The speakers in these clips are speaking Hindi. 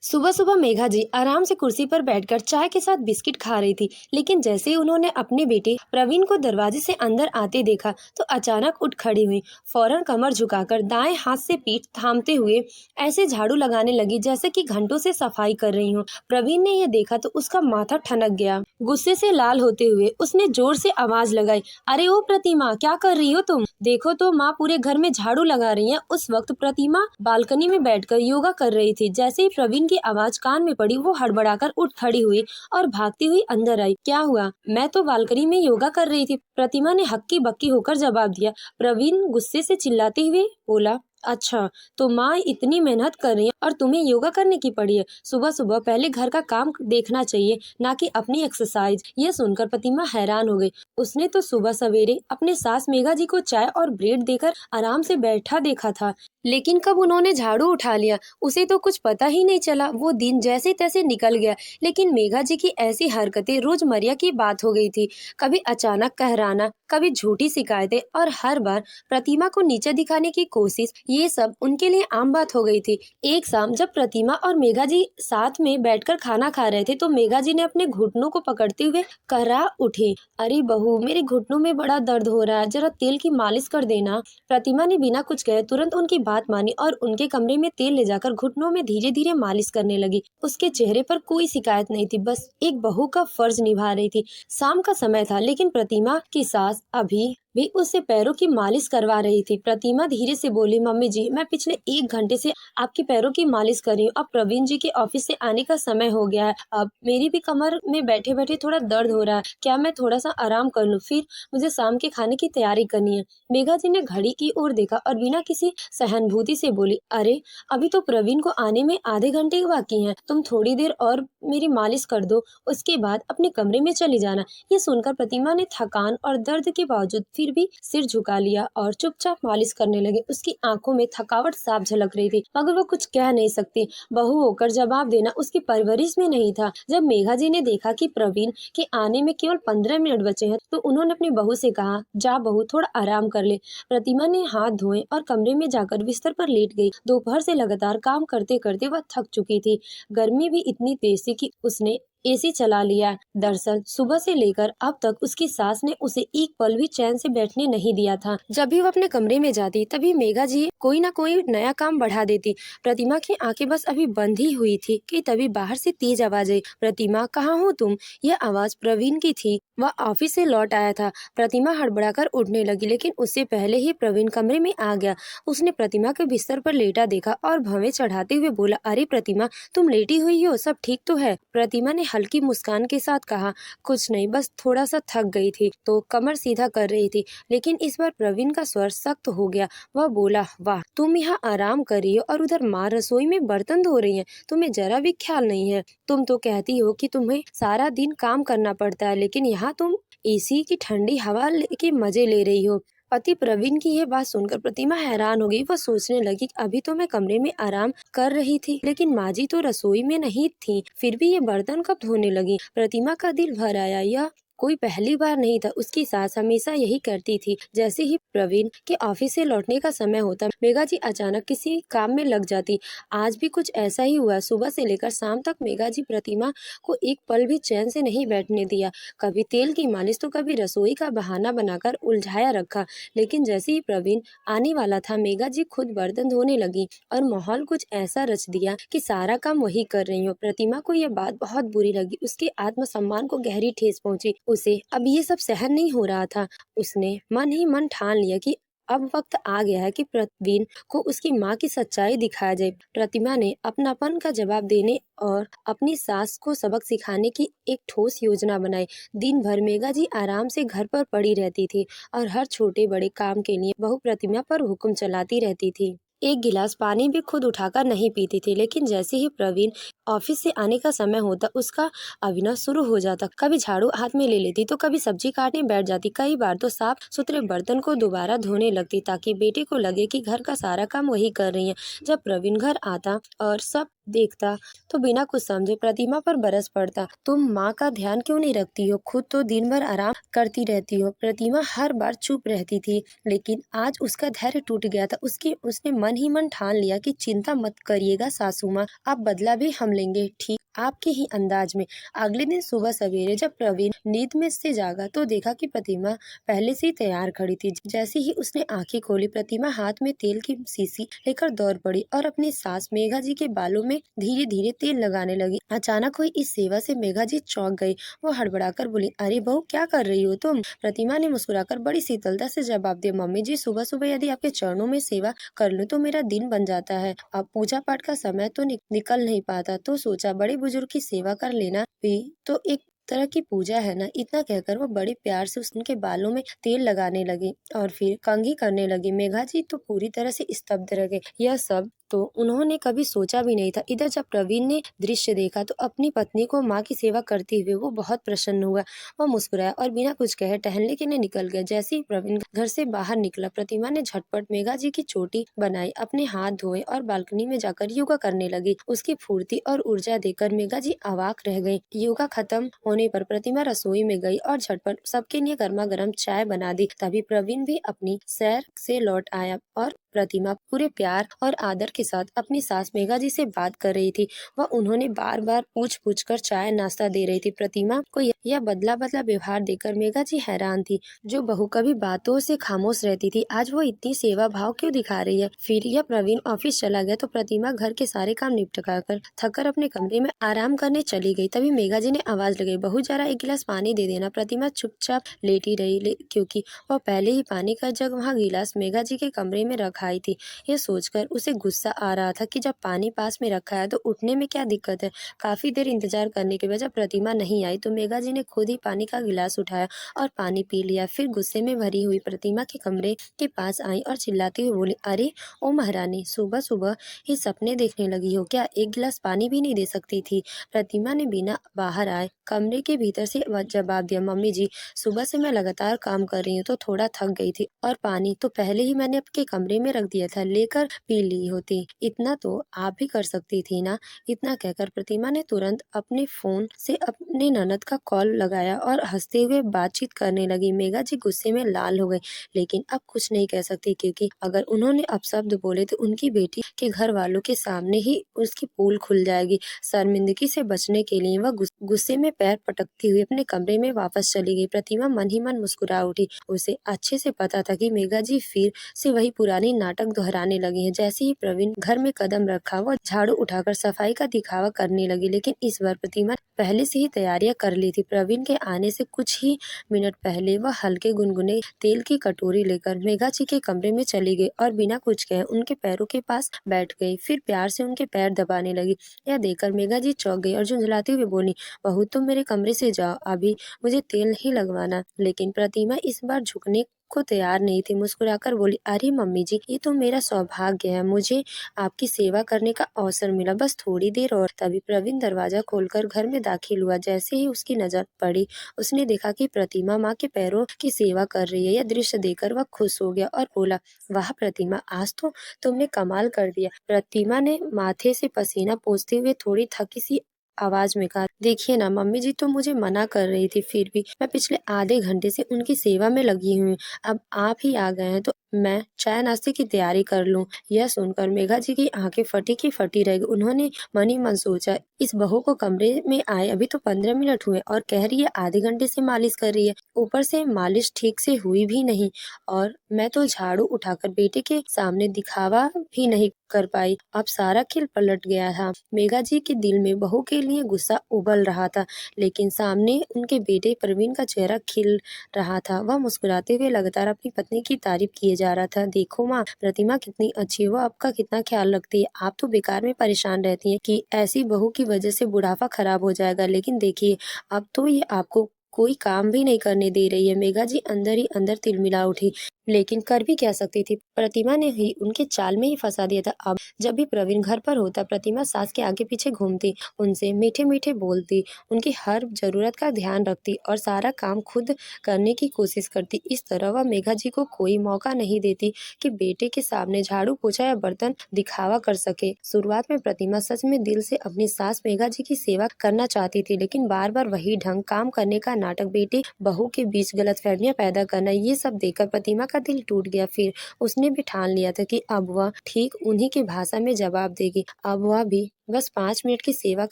सुबह सुबह मेघा जी आराम से कुर्सी पर बैठकर चाय के साथ बिस्किट खा रही थी। लेकिन जैसे ही उन्होंने अपने बेटे प्रवीण को दरवाजे से अंदर आते देखा तो अचानक उठ खड़ी हुई। फौरन कमर झुकाकर दाएं हाथ से पीठ थामते हुए ऐसे झाड़ू लगाने लगी जैसे कि घंटों से सफाई कर रही हो। प्रवीण ने यह देखा तो उसका माथा ठनक गया। गुस्से से लाल होते हुए उसने जोर से आवाज लगाई, अरे ओ प्रतिमा, क्या कर रही हो तुम? देखो तो माँ पूरे घर में झाड़ू लगा रही है। उस वक्त प्रतिमा बालकनी में बैठकर योगा कर रही थी। जैसे ही प्रवीण की आवाज कान में पड़ी वो हड़बड़ाकर उठ खड़ी हुई और भागती हुई अंदर आई। क्या हुआ? मैं तो बालकनी में योगा कर रही थी, प्रतिमा ने हक्की बक्की होकर जवाब दिया। प्रवीण गुस्से से चिल्लाते हुए बोला, अच्छा, तो माँ इतनी मेहनत कर रही है और तुम्हें योगा करने की पड़ी है? सुबह सुबह पहले घर का काम देखना चाहिए, ना कि अपनी एक्सरसाइज। यह सुनकर प्रतिमा हैरान हो गई। उसने तो सुबह सवेरे अपने सास मेघा जी को चाय और ब्रेड देकर आराम से बैठा देखा था, लेकिन कब उन्होंने झाड़ू उठा लिया उसे तो कुछ पता ही नहीं चला। वो दिन जैसे तैसे निकल गया। लेकिन मेघा जी की ऐसी हरकतें रोजमर्रा की बात हो गई थी। कभी अचानक कहराना, कभी झूठी शिकायतें और हर बार प्रतिमा को नीचे दिखाने की कोशिश, ये सब उनके लिए आम बात हो गई थी। एक शाम जब प्रतिमा और मेघा जी साथ में बैठकर खाना खा रहे थे तो मेघा जी ने अपने घुटनों को पकड़ते हुए करा उठी, अरे बहू, मेरे घुटनों में बड़ा दर्द हो रहा है, जरा तेल की मालिश कर देना। प्रतिमा ने बिना कुछ कहे तुरंत उनकी बात मानी और उनके कमरे में तेल ले जाकर घुटनों में धीरे धीरे मालिश करने लगी। उसके चेहरे पर कोई शिकायत नहीं थी, बस एक बहू का फर्ज निभा रही थी। शाम का समय था लेकिन प्रतिमा की सास अभी भी उससे पैरों की मालिश करवा रही थी। प्रतिमा धीरे से बोली, मम्मी जी, मैं पिछले 1 घंटे से आपके पैरों की मालिश कर रही हूँ। अब प्रवीण जी के ऑफिस से आने का समय हो गया है। अब मेरी भी कमर में बैठे बैठे थोड़ा दर्द हो रहा है। क्या मैं थोड़ा सा आराम कर लूँ? फिर मुझे शाम के खाने की तैयारी करनी है। मेघा जी ने घड़ी की ओर देखा और बिना किसी सहानुभूति से बोली, अरे अभी तो प्रवीण को आने में आधे घंटे बाकी हैं। तुम थोड़ी देर और मेरी मालिश कर दो, उसके बाद अपने कमरे में चली जाना। ये सुनकर प्रतिमा ने थकान और दर्द के बावजूद फिर भी सिर झुका लिया और चुपचाप मालिश करने लगे। उसकी आंखों में थकावट साफ झलक रही थी, मगर वो कुछ कह नहीं सकती। बहू होकर जवाब देना उसकी परवरिश में नहीं था। जब मेघा जी ने देखा कि प्रवीण के आने में केवल 15 मिनट बचे हैं तो उन्होंने अपनी बहू से कहा, जा बहू, थोड़ा आराम कर ले। प्रतिमा ने हाथ धोए और कमरे में जाकर बिस्तर पर लेट गई। दोपहर से लगातार काम करते करते वह थक चुकी थी। गर्मी भी इतनी तेज थी कि उसने एसी चला लिया। दरअसल सुबह से लेकर अब तक उसकी सास ने उसे एक पल भी चैन से बैठने नहीं दिया था। जब भी वो अपने कमरे में जाती तभी मेघा जी कोई ना कोई नया काम बढ़ा देती। प्रतिमा की आंखें बस अभी बंद ही हुई थी कि तभी बाहर से तेज आवाज आई, प्रतिमा, कहाँ हो तुम? यह आवाज प्रवीण की थी। वह ऑफिस से लौट आया था। प्रतिमा हड़बड़ाकर उठने लगी लेकिन उससे पहले ही प्रवीण कमरे में आ गया। उसने प्रतिमा के बिस्तर पर लेटा देखा और भवें चढ़ाते हुए बोला, अरे प्रतिमा, तुम लेटी हुई हो, सब ठीक तो है? प्रतिमा ने हल्की मुस्कान के साथ कहा, कुछ नहीं, बस थोड़ा सा थक गई थी तो कमर सीधा कर रही थी। लेकिन इस बार प्रवीण का स्वर सख्त हो गया। वह बोला, वाह, तुम यहाँ आराम कर रही हो और उधर माँ रसोई में बर्तन धो रही है, तुम्हें जरा भी ख्याल नहीं है। तुम तो कहती हो कि तुम्हें सारा दिन काम करना पड़ता है, लेकिन यहाँ तुम एसी की ठंडी हवा के मजे ले रही हो। पति प्रवीण की यह बात सुनकर प्रतिमा हैरान हो गई। वह सोचने लगी, अभी तो मैं कमरे में आराम कर रही थी लेकिन माँ जी तो रसोई में नहीं थी, फिर भी ये बर्तन कब धोने लगी? प्रतिमा का दिल भर आया। यह कोई पहली बार नहीं था। उसकी सास हमेशा यही करती थी। जैसे ही प्रवीण के ऑफिस से लौटने का समय होता मेघा जी अचानक किसी काम में लग जाती। आज भी कुछ ऐसा ही हुआ। सुबह से लेकर शाम तक मेघा जी प्रतिमा को एक पल भी चैन से नहीं बैठने दिया। कभी तेल की मालिश तो कभी रसोई का बहाना बनाकर उलझाया रखा। लेकिन जैसे ही प्रवीण आने वाला था मेघा जी खुद बर्तन धोने लगी और माहौल कुछ ऐसा रच दिया कि सारा काम वही कर रही हो। प्रतिमा को यह बात बहुत बुरी लगी। उसके आत्मसम्मान को गहरी ठेस पहुंची। उसे अब ये सब सहन नहीं हो रहा था। उसने मन ही मन ठान लिया कि अब वक्त आ गया है कि प्रवीण को उसकी माँ की सच्चाई दिखाया जाए। प्रतिमा ने अपनापन का जवाब देने और अपनी सास को सबक सिखाने की एक ठोस योजना बनाई। दिन भर मेघा जी आराम से घर पर पड़ी रहती थी और हर छोटे बड़े काम के लिए बहू प्रतिमा पर हुक्म चलाती रहती थी। एक गिलास पानी भी खुद उठाकर नहीं पीती थी। लेकिन जैसे ही प्रवीण ऑफिस से आने का समय होता उसका अविनाश शुरू हो जाता। कभी झाड़ू हाथ में ले लेती तो कभी सब्जी काटने बैठ जाती। कई बार तो साफ सुथरे बर्तन को दोबारा धोने लगती ताकि बेटे को लगे कि घर का सारा काम वही कर रही है। जब प्रवीण घर आता और सब देखता तो बिना कुछ समझे प्रतिमा पर बरस पड़ता। तुम माँ का ध्यान क्यों नहीं रखती हो? खुद तो दिन भर आराम करती रहती हो। प्रतिमा हर बार चुप रहती थी, लेकिन आज उसका धैर्य टूट गया था। उसने मन ही मन ठान लिया कि चिंता मत करिएगा सासू माँ, आप बदला भी हम लेंगे, ठीक आपके ही अंदाज में। अगले दिन सुबह सवेरे जब प्रवीण नींद में से जागा तो देखा कि प्रतिमा पहले से ही तैयार खड़ी थी। जैसे ही उसने आंखें खोली, प्रतिमा हाथ में तेल की शीशी लेकर दौड़ पड़ी और अपनी सास मेघा जी के बालों में धीरे धीरे तेल लगाने लगी। अचानक हुई इस सेवा से मेघा जी चौंक गई। वो हड़बड़ाकर बोली, अरे बहू, क्या कर रही हो तुम? प्रतिमा ने मुस्कुराकर बड़ी शीतलता से जवाब दिया, मम्मी जी, सुबह सुबह यदि आपके चरणों में सेवा कर लूं तो मेरा दिन बन जाता है। अब पूजा पाठ का समय तो निकल नहीं पाता, तो सोचा बड़े बुजुर्ग की सेवा कर लेना भी तो एक तरह की पूजा है ना। इतना कहकर वो बड़े प्यार से उनके बालों में तेल लगाने लगी और फिर कंघी करने लगी। मेघा जी तो पूरी तरह से स्तब्ध रह गए। यह सब तो उन्होंने कभी सोचा भी नहीं था। इधर जब प्रवीण ने दृश्य देखा तो अपनी पत्नी को माँ की सेवा करते हुए वो बहुत प्रसन्न हुआ। वो मुस्कुराया और बिना कुछ कहे टहलने के लिए निकल गया। जैसे ही प्रवीण घर से बाहर निकला, प्रतिमा ने झटपट मेघा जी की चोटी बनाई, अपने हाथ धोए और बालकनी में जाकर योगा करने लगी। उसकी फुर्ती और ऊर्जा देखकर मेघा जी अवाक रह गई। योगा खत्म होने पर प्रतिमा रसोई में गई और झटपट सबके लिए गर्मा गर्म चाय बना दी। तभी प्रवीण भी अपनी सैर से लौट आया और प्रतिमा पूरे प्यार और आदर के साथ अपनी सास मेघा जी से बात कर रही थी। वह उन्होंने बार बार पूछ कर चाय नाश्ता दे रही थी। प्रतिमा को यह बदला बदला व्यवहार देखकर मेघा जी हैरान थी। जो बहू कभी बातों से खामोश रहती थी, आज वो इतनी सेवा भाव क्यों दिखा रही है? फिर यह प्रवीण ऑफिस चला गया तो प्रतिमा घर के सारे काम निपटा कर थककर अपने कमरे में आराम करने चली गई। तभी मेघा जी ने आवाज लगाई, बहू जरा एक गिलास पानी दे देना। प्रतिमा चुपचाप लेटी रही, क्योंकि वह पहले ही पानी का जग वहाँ गिलास मेघा जी के कमरे में रखा आई थी। यह सोचकर उसे गुस्सा आ रहा था कि जब पानी पास में रखा है तो उठने में क्या दिक्कत है। काफी देर इंतजार करने के बाद जब प्रतिमा नहीं आई तो मेघा जी ने खुद ही पानी का गिलास उठाया और पानी पी लिया। फिर गुस्से में भरी हुई प्रतिमा के कमरे के पास आई और चिल्लाती हुई बोली, अरे ओ महारानी, सुबह सुबह ही सपने देखने लगी हो क्या? एक गिलास पानी भी नहीं दे सकती थी? प्रतिमा ने बिना बाहर आए कमरे के भीतर से जवाब दिया, मम्मी जी, सुबह से मैं लगातार काम कर रही हूँ तो थोड़ा थक गई थी और पानी तो पहले ही मैंने आपके कमरे में रख दिया था, लेकर पी ली होती। इतना तो आप भी कर सकती थी ना। इतना कहकर प्रतिमा ने तुरंत अपने फोन से अपने ननद का कॉल लगाया और हंसते हुए बातचीत करने लगी। मेघा जी गुस्से में लाल हो गई, लेकिन अब कुछ नहीं कह सकती, क्योंकि अगर उन्होंने अपशब्द बोले तो उनकी बेटी के घर वालों के सामने ही उसकी पोल खुल जाएगी। शर्मिंदगी से बचने के लिए वह गुस्से में पैर पटकती हुई अपने कमरे में वापस चली गई। प्रतिमा मन ही मन मुस्कुरा उठी। उसे अच्छे से पता था कि मेघा जी फिर से वही पुरानी नाटक दोहराने लगी है। जैसे ही प्रवीण घर में कदम रखा, वह झाड़ू उठाकर सफाई का दिखावा करने लगी, लेकिन इस बार प्रतिमा पहले से ही तैयारियां कर ली थी। प्रवीण के आने से कुछ ही मिनट पहले वह हल्के गुनगुने तेल की कटोरी लेकर मेघा जी के कमरे में चली गई और बिना कुछ कहे उनके पैरों के पास बैठ गई। फिर प्यार से उनके पैर दबाने लगी। यह देखकर मेघा जी चौंक गई और झुंझलाती हुई बोली, बहू तुम मेरे कमरे से जाओ, अभी मुझे तेल नहीं लगवाना। लेकिन प्रतिमा इस बार झुकने को तैयार नहीं थी। मुस्कुराकर बोली, अरे मम्मी जी, ये तो मेरा सौभाग्य है, मुझे आपकी सेवा करने का अवसर मिला, बस थोड़ी देर और। तभी प्रवीण दरवाजा खोलकर घर में दाखिल हुआ। जैसे ही उसकी नजर पड़ी, उसने देखा कि प्रतिमा माँ के पैरों की सेवा कर रही है। यह दृश्य देखकर वह खुश हो गया और बोला, वाह प्रतिमा, आज तो तुमने कमाल कर दिया। प्रतिमा ने माथे से पसीना पोंछते हुए थोड़ी थकी सी आवाज में कहा, देखिए ना मम्मी जी तो मुझे मना कर रही थी, फिर भी मैं पिछले आधे घंटे से उनकी सेवा में लगी हुई हूँ। अब आप ही आ गए हैं तो मैं चाय नाश्ते की तैयारी कर लूं। यह सुनकर मेघा जी की आंखें फटी की फटी रह गई। उन्होंने मन ही मन सोचा, इस बहू को कमरे में आए अभी तो 15 मिनट हुए और कह रही है आधे घंटे से मालिश कर रही है। ऊपर से मालिश ठीक से हुई भी नहीं और मैं तो झाड़ू उठाकर बेटे के सामने दिखावा भी नहीं कर पाई। अब सारा खेल पलट गया था। मेघा जी के दिल में बहू के लिए गुस्सा उबल रहा था, लेकिन सामने उनके बेटे प्रवीण का चेहरा खिल रहा था। वह मुस्कुराते हुए लगातार अपनी पत्नी की तारीफ किए जा रहा था। देखो माँ, प्रतिमा कितनी अच्छी है, वो आपका कितना ख्याल रखती है। आप तो बेकार में परेशान रहती हैं कि ऐसी बहू की वजह से बुढ़ापा खराब हो जाएगा, लेकिन देखिए अब तो ये आपको कोई काम भी नहीं करने दे रही है। मेघा जी अंदर ही अंदर तिलमिला उठी। लेकिन कर भी क्या सकती थी, प्रतिमा ने ही उनके चाल में ही फंसा दिया था। अब जब भी प्रवीण घर पर होता, प्रतिमा सास के आगे पीछे घूमती, उनसे मीठे मीठे बोलती, उनकी हर जरूरत का ध्यान रखती और सारा काम खुद करने की कोशिश करती। इस तरह वह मेघा जी को कोई मौका नहीं देती कि बेटे के सामने झाड़ू पोछा या बर्तन दिखावा कर सके। शुरुआत में प्रतिमा सच में दिल से अपनी सास मेघा जी की सेवा करना चाहती थी, लेकिन बार बार वही ढंग, काम करने का नाटक, बेटे बहू के बीच गलतफहमियां पैदा करना, ये सब देखकर प्रतिमा का दिल टूट गया। फिर उसने भी ठान लिया था कि अब वह ठीक उन्हीं की भाषा में जवाब देगी। अब वह भी बस 5 मिनट की सेवा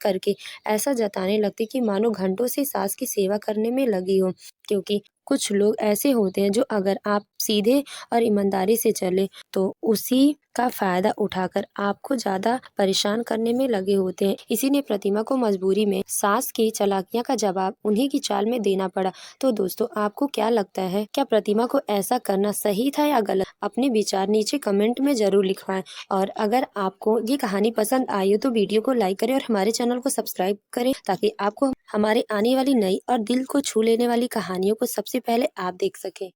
करके ऐसा जताने लगती कि मानो घंटों से सास की सेवा करने में लगी हो। क्योंकि कुछ लोग ऐसे होते हैं जो अगर आप सीधे और ईमानदारी से चले तो उसी का फायदा उठाकर आपको ज्यादा परेशान करने में लगे होते हैं। इसी ने प्रतिमा को मजबूरी में सास की चालाकियां का जवाब उन्हीं की चाल में देना पड़ा। तो दोस्तों, आपको क्या लगता है, क्या प्रतिमा को ऐसा करना सही था या गलत? अपने विचार नीचे कमेंट में जरूर लिखवाएं। और अगर आपको ये कहानी पसंद आई हो तो वीडियो को लाइक करें और हमारे चैनल को सब्सक्राइब करें, ताकि आपको हमारे आने वाली नई और दिल को छू लेने वाली कहानियों को सबसे पहले आप देख सकें।